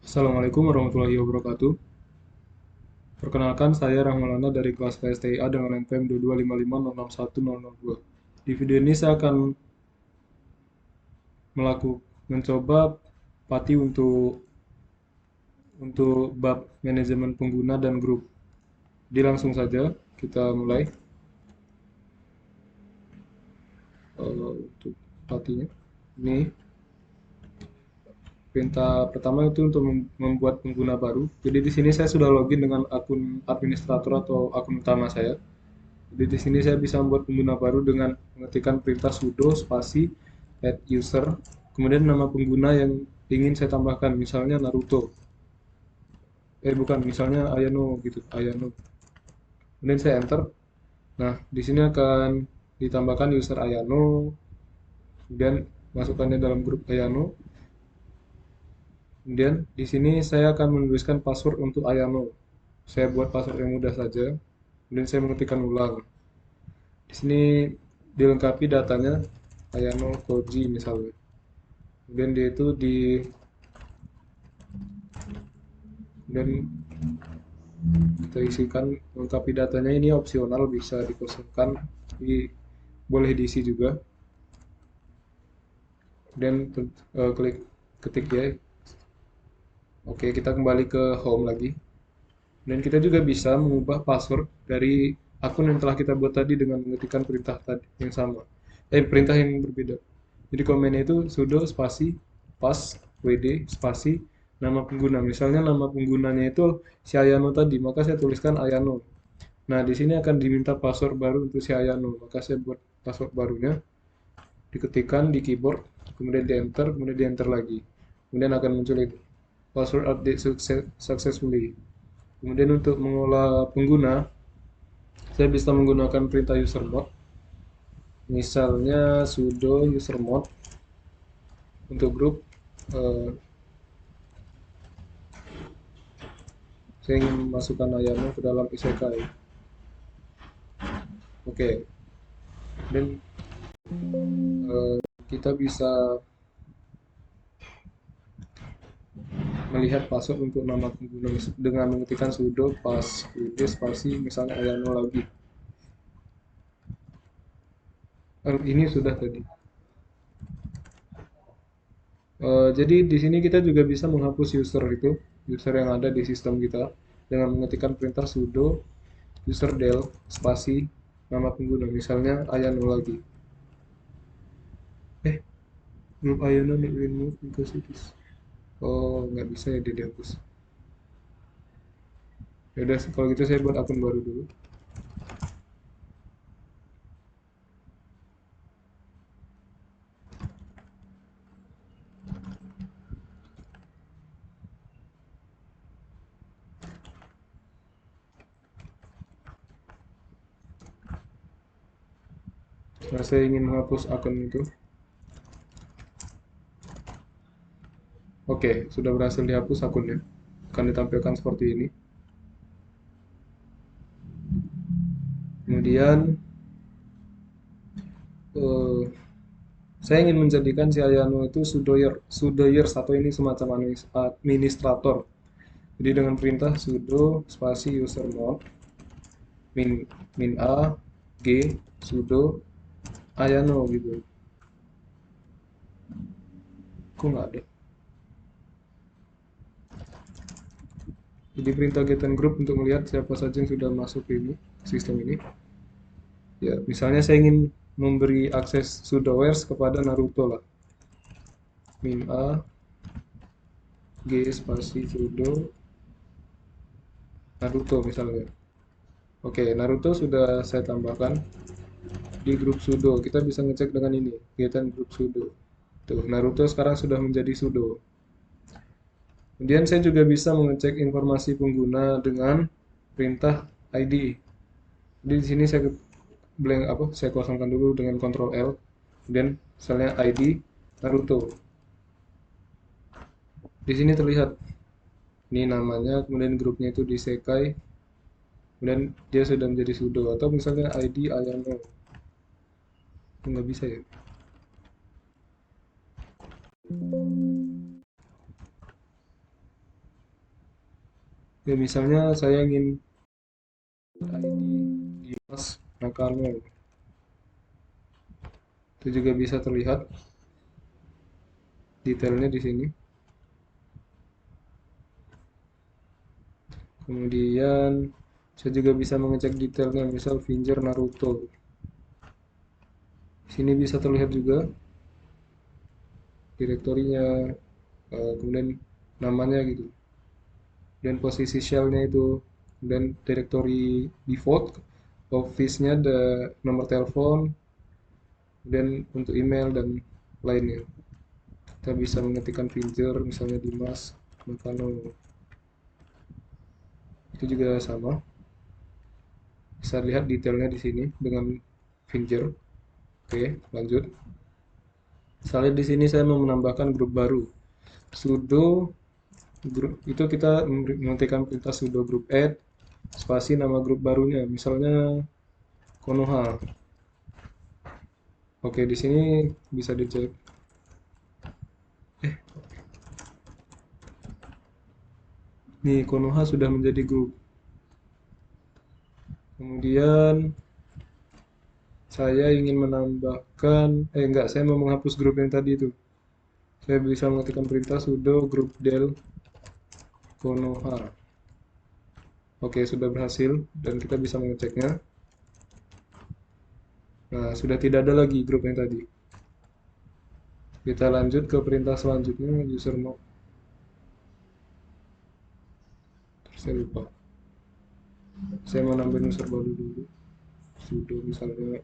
Assalamualaikum warahmatullahi wabarakatuh. Perkenalkan, saya Rahmalana dari kelas PSTIA dengan NPM 225506100. Di video ini saya akan mencoba pati untuk bab manajemen pengguna dan grup. Jadi langsung saja kita mulai untuk patinya. Ini perintah pertama itu untuk membuat pengguna baru. Jadi di sini saya sudah login dengan akun administrator atau akun utama saya. Jadi di sini saya bisa membuat pengguna baru dengan mengetikkan perintah sudo spasi add user, kemudian nama pengguna yang ingin saya tambahkan, misalnya Naruto. Bukan, misalnya Ayano gitu, Ayano. Kemudian saya enter. Nah, di sini akan ditambahkan user Ayano, kemudian masukkannya dalam grup Ayano. Kemudian di sini saya akan menuliskan password untuk Ayano. Saya buat password yang mudah saja. Kemudian saya mengetikkan ulang. Di sini dilengkapi datanya Ayano Koji misalnya. Kemudian dia itu dan kita isikan melengkapi datanya, ini opsional, bisa dikosongkan, boleh diisi juga. Dan klik ketik ya. Oke, kita kembali ke home lagi. Dan kita juga bisa mengubah password dari akun yang telah kita buat tadi dengan mengetikkan perintah tadi yang sama. Perintah yang berbeda. Jadi komennya itu sudo spasi pas wd spasi nama pengguna. Misalnya nama penggunanya itu si Ayano tadi, maka saya tuliskan Ayano. Nah, di sini akan diminta password baru untuk si Ayano. Maka saya buat password barunya, diketikkan di keyboard, kemudian di enter, kemudian di enter lagi. Kemudian akan muncul itu. Password update successfully. Kemudian untuk mengolah pengguna, saya bisa menggunakan perintah usermod. Misalnya sudo usermod untuk grup. eh, saya ingin memasukkan Ayano ke dalam isekai. Oke, dan kita bisa melihat password untuk nama pengguna dengan mengetikkan sudo pas spasi misalnya Ayano lagi. Ini sudah tadi. Jadi di sini kita juga bisa menghapus user yang ada di sistem kita dengan mengetikkan perintah sudo userdel spasi nama pengguna, misalnya Ayano lagi. Eh, Group Ayano need remove because it is. Oh, nggak bisa ya dia dihapus. Ya udah, kalau gitu saya buat akun baru dulu. Nah, saya ingin menghapus akun itu. Oke, sudah berhasil dihapus akunnya. Akan ditampilkan seperti ini. Kemudian eh, saya ingin menjadikan si Ayano itu sudoyer satu ini semacam administrator. Jadi dengan perintah sudo spasi usermod min min a g sudo Ayano gitu. Kok nggak ada? Jadi perintah get and group untuk melihat siapa saja yang sudah masuk ke ini sistem ini. Ya, misalnya saya ingin memberi akses sudoers kepada Naruto lah. Min a g spasi sudo Naruto misalnya. Oke, Naruto sudah saya tambahkan di grup sudo. Kita bisa ngecek dengan ini, kegiatan grup sudo. Tuh, Naruto sekarang sudah menjadi sudo. Kemudian saya juga bisa mengecek informasi pengguna dengan perintah ID. Jadi di sini saya blank apa? Saya kosongkan dulu dengan Ctrl L. Kemudian misalnya ID Naruto. Di sini terlihat ini namanya, kemudian grupnya itu disekai, kemudian dia sudah menjadi sudo. Atau misalnya ID Ayano. Nggak bisa ya. Ya misalnya saya ingin ID Dimas Nakano, itu juga bisa terlihat detailnya di sini. Kemudian saya juga bisa mengecek detailnya, misal Finger Naruto. Sini bisa terlihat juga direktorinya, kemudian namanya gitu, dan posisi shellnya itu, dan direktori default, office-nya ada nomor telepon, dan untuk email dan lainnya. Kita bisa mengetikkan Finger, misalnya Dimas Nakano, itu juga sama. Bisa lihat detailnya di sini dengan Finger. Oke, lanjut. Misalnya di sini saya mau menambahkan grup baru, sudo grup, itu kita mengetikkan perintah sudo group add spasi nama grup barunya, misalnya Konoha. Oke, di sini bisa dicek. Nih, Konoha sudah menjadi grup. Kemudian saya ingin menambahkan, enggak, saya mau menghapus grup yang tadi itu. Saya bisa mengetikkan perintah sudo group del Konoha. Oke, sudah berhasil dan kita bisa mengeceknya. Nah, sudah tidak ada lagi grup yang tadi. Kita lanjut ke perintah selanjutnya, user mode. Saya lupa. Saya mau nambahin user baru dulu. Sudo misalnya.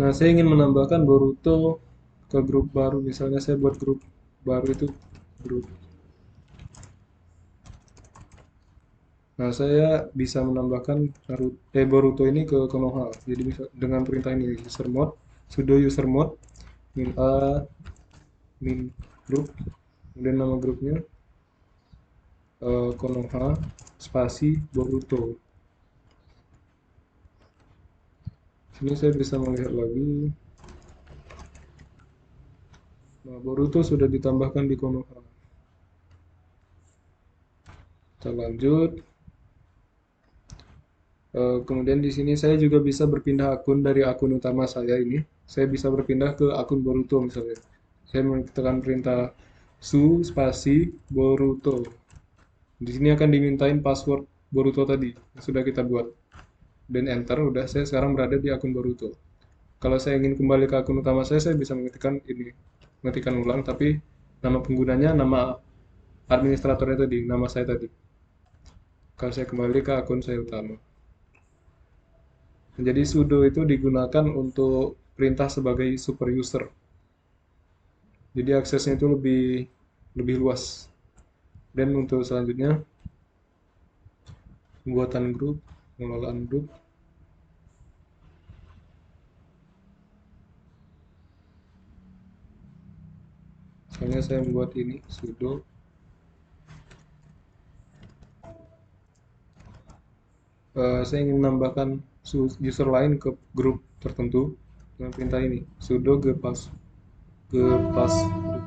Nah, saya ingin menambahkan Boruto ke grup baru. Misalnya saya buat grup baru itu grup. Nah, saya bisa menambahkan Boruto ini ke Konoha. Jadi bisa dengan perintah ini user mode, sudo user mode min a min group, kemudian nama grupnya Konoha spasi Boruto. Sini saya bisa melihat lagi. Nah, Boruto sudah ditambahkan di Konoha. Kita lanjut. Kemudian di sini saya juga bisa berpindah akun dari akun utama saya ini. Saya bisa berpindah ke akun Boruto misalnya. Saya mengetikkan perintah su spasi Boruto. Di sini akan dimintain password Boruto tadi yang sudah kita buat. Dan enter, udah saya sekarang berada di akun Boruto. Kalau saya ingin kembali ke akun utama saya bisa mengetikkan ini, mengetikkan ulang, tapi nama penggunanya, nama administratornya tadi, nama saya tadi. Kalau saya kembali ke akun saya utama. Jadi sudo itu digunakan untuk perintah sebagai super user. Jadi aksesnya itu lebih lebih luas. Dan untuk selanjutnya pembuatan grup, pengelolaan grup. Misalnya saya membuat ini sudo saya ingin menambahkan user lain ke grup tertentu dengan perintah ini sudo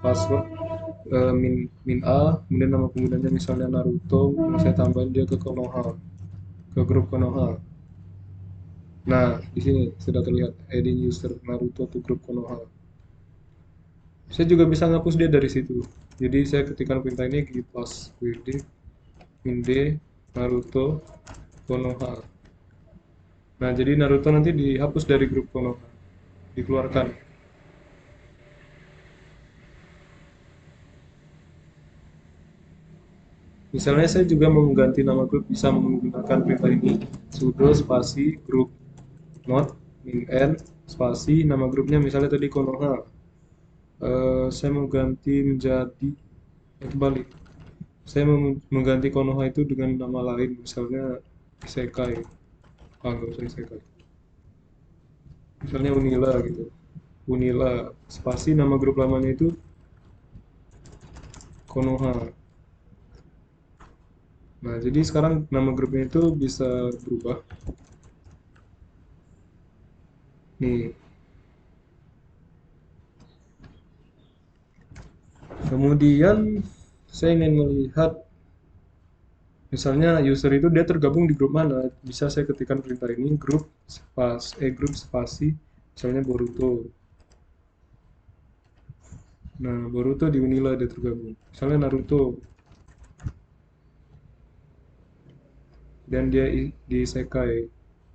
password min a, kemudian nama penggunanya misalnya Naruto, kemudian saya tambahin dia ke Konoha, ke grup Konoha. Nah, di sini sudah terlihat adding user Naruto to grup Konoha. Saya juga bisa ngapus dia dari situ. Jadi saya ketikkan perintah ini git passwd min d Naruto Konoha. Nah, jadi Naruto nanti dihapus dari grup Konoha, dikeluarkan. Misalnya saya juga mau mengganti nama grup, bisa menggunakan perintah ini sudo spasi grup mod min n spasi nama grupnya misalnya tadi Konoha. Saya mau ganti menjadi kembali. Saya mau mengganti Konoha itu dengan nama lain, misalnya Isekai. Ah, nggak usah Isekai. Misalnya Unila gitu. Unila spasi nama grup lamanya itu Konoha. Nah, jadi sekarang nama grupnya itu bisa berubah. Nih, kemudian saya ingin melihat misalnya user itu dia tergabung di grup mana. Bisa saya ketikkan perintah ini grup spasi misalnya Boruto. Nah, Boruto di Unila dia tergabung. Misalnya Naruto dan dia di Isekai.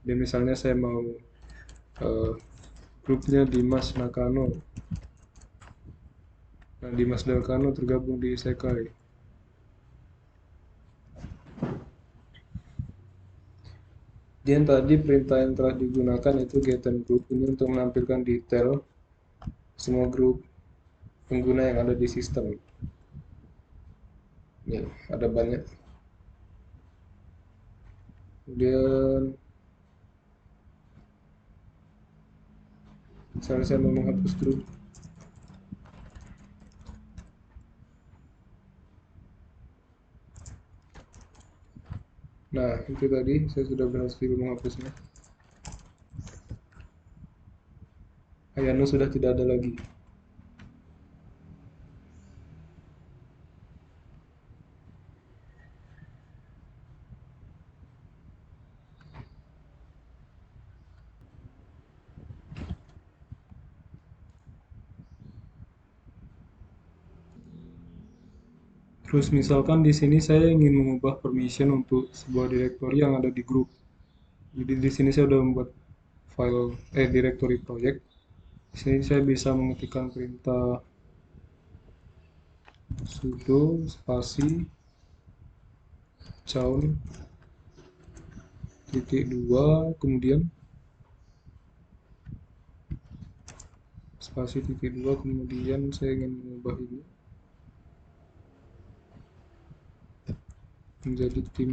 Dan misalnya saya mau eh, grupnya Dimas Nakano. Nah, Dimas Nakano tergabung di Isekai. Dan tadi perintah yang telah digunakan itu get and group ini untuk menampilkan detail semua grup pengguna yang ada di sistem. Nih, ada banyak. Kemudian misalnya saya mau menghapus grup. Nah, itu tadi saya sudah berhasil menghapusnya. Ayano sudah tidak ada lagi. Terus misalkan di sini saya ingin mengubah permission untuk sebuah directory yang ada di grup. Jadi di sini saya sudah membuat file directory project. Di sini saya bisa mengetikkan perintah sudo spasi chown titik dua kemudian spasi titik dua kemudian saya ingin mengubah ini menjadi tim.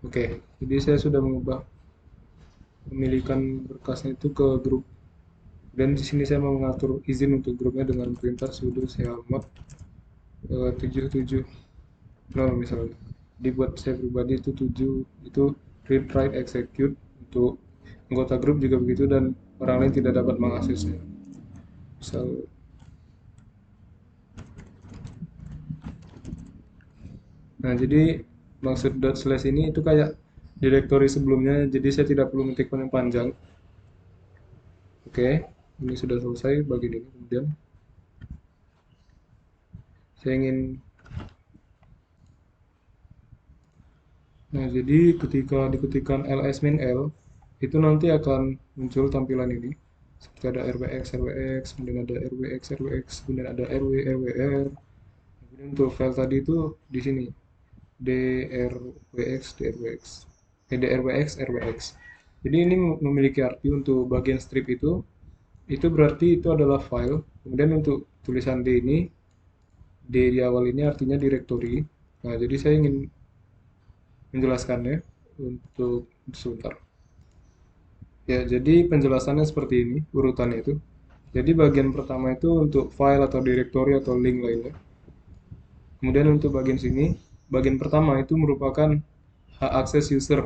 Oke, jadi saya sudah mengubah pemilikan berkasnya itu ke grup. Dan di sini saya mau mengatur izin untuk grupnya dengan perintah sudo sealmod 77 nol misalnya. Dibuat saya pribadi itu 7 itu read write execute untuk anggota grup juga begitu dan orang lain tidak dapat mengaksesnya. Misal nah, jadi maksud dot slash ini itu kayak directory sebelumnya, jadi saya tidak perlu mengetik yang panjang. Oke, ini sudah selesai bagian ini. Kemudian saya ingin nah, jadi ketika diketikkan ls-l itu nanti akan muncul tampilan ini. Seperti ada rwx, kemudian ada rwx, kemudian ada rwr. Kemudian untuk file tadi itu di sini drwx. Jadi ini memiliki arti untuk bagian strip itu berarti itu adalah file. Kemudian untuk tulisan D ini, D di awal ini artinya directory. Nah, jadi saya ingin menjelaskannya untuk sebentar. Ya, jadi penjelasannya seperti ini, urutannya itu. Jadi bagian pertama itu untuk file atau directory atau link lainnya. Kemudian untuk bagian sini, bagian pertama itu merupakan hak akses user.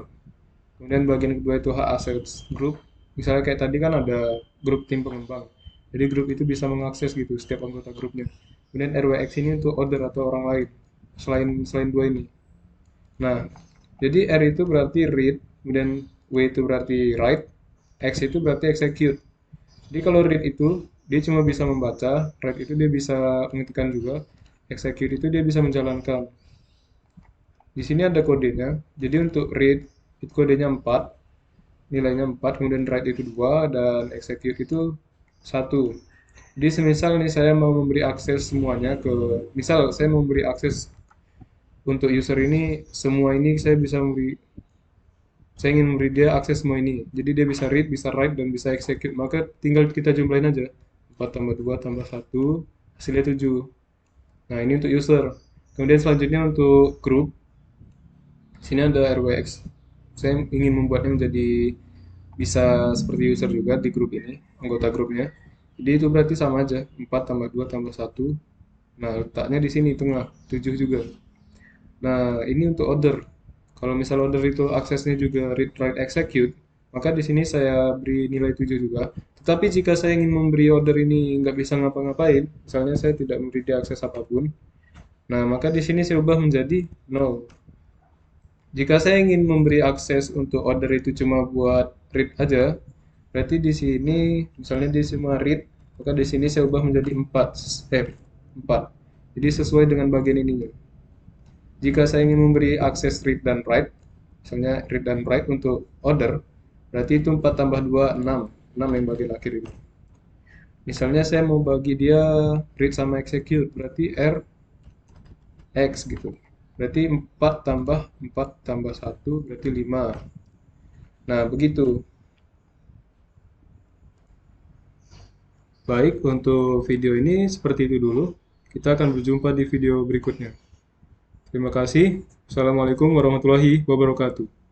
Kemudian bagian kedua itu hak akses grup. Misalnya kayak tadi kan ada grup tim pengembang. Jadi grup itu bisa mengakses gitu setiap anggota grupnya. Kemudian RWX ini untuk order atau orang lain selain selain dua ini. Nah, jadi R itu berarti read, kemudian W itu berarti write, X itu berarti execute. Jadi kalau read itu dia cuma bisa membaca, write itu dia bisa mengetikkan juga, execute itu dia bisa menjalankan. Di sini ada kodenya. Jadi untuk read itu kodenya 4, nilainya 4, kemudian write itu 2 dan execute itu 1. Jadi semisal nih saya mau memberi akses semuanya ke, misal saya mau memberi akses untuk user ini, semua ini saya bisa memberi, saya ingin memberi dia akses semua ini. Jadi dia bisa read, bisa write, dan bisa execute. Maka tinggal kita jumlahin aja. 4 tambah 2 tambah 1, hasilnya 7. Nah, ini untuk user. Kemudian selanjutnya untuk group. Sini ada RWX. Saya ingin membuatnya menjadi bisa seperti user juga di grup ini, anggota grupnya. Jadi itu berarti sama aja, 4 tambah 2 tambah 1. Nah, letaknya di sini tengah, 7 juga. Nah, ini untuk order. Kalau misal order itu aksesnya juga read, write, execute, maka di sini saya beri nilai 7 juga. Tetapi jika saya ingin memberi order ini nggak bisa ngapa-ngapain, misalnya saya tidak memberi dia akses apapun, nah maka di sini saya ubah menjadi no. Jika saya ingin memberi akses untuk order itu cuma buat read aja, berarti di sini misalnya dia cuma read, maka di sini saya ubah menjadi 4 4. Jadi sesuai dengan bagian ininya. Jika saya ingin memberi akses read dan write, misalnya read dan write untuk order, berarti itu 4 tambah 2 6. 6 yang bagian akhir ini. Misalnya saya mau bagi dia read sama execute, berarti R X gitu. Berarti 4 tambah 4 tambah 1 berarti 5. Nah, begitu. Baik, untuk video ini seperti itu dulu. Kita akan berjumpa di video berikutnya. Terima kasih. Assalamualaikum warahmatullahi wabarakatuh.